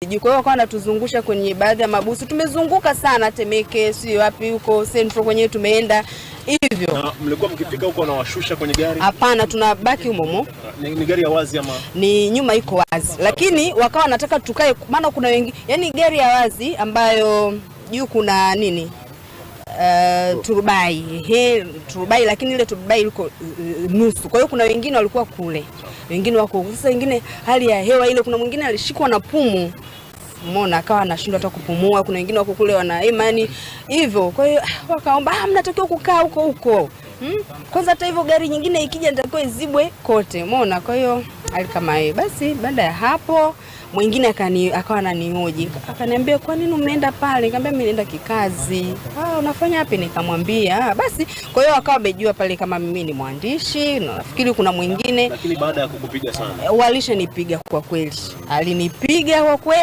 sijui. Kwa hiyo wakawa wanatuzungusha kwenye baadhi ya mabusu. Tumezunguka sana Temeke, sio wapi huko Central kwenyewe tumeenda hivyo. Na mlikuwa mkifika huko na washusha kwenye gari? Hapana, tunabaki humo. Ni gari ya wazi ama? Ni nyuma iko wazi. Lakini wakawa wanataka tukae, maana kuna wengi, yani gari ya wazi ambayo juu kuna nini? Turubai. Turubai, lakini ile turubai liko nusu. Kwa hiyo kuna wengine walikuwa kule. Wengine wako. Sasa wengine hali ya hewa ile, kuna mwingine alishikwa na pumu. Umeona akawa anashindwa hata kupumua. Kuna wengine wako kule wana imani hivyo. Kwa hiyo wakaomba mnatakiwa kukaa huko. Kwanza hata hivyo gari nyingine ikija nitakuwa izibwe kote. Umeona? Kwa hiyo hali kama hiyo. Basi baada ya hapo mwingine akawa ananihoji. Akaniambia kwa nini umeenda pale? Nikamwambia mimi naenda kikazi. Unafanya wapi? Nikamwambia basi. Kwa hiyo akawa amejua pale kama mimi ni mwandishi, na nafikiri kuna mwingine. Lakini baada ya kukupiga sana. Walishanipiga kwa kweli. Alinipiga kwa kweli.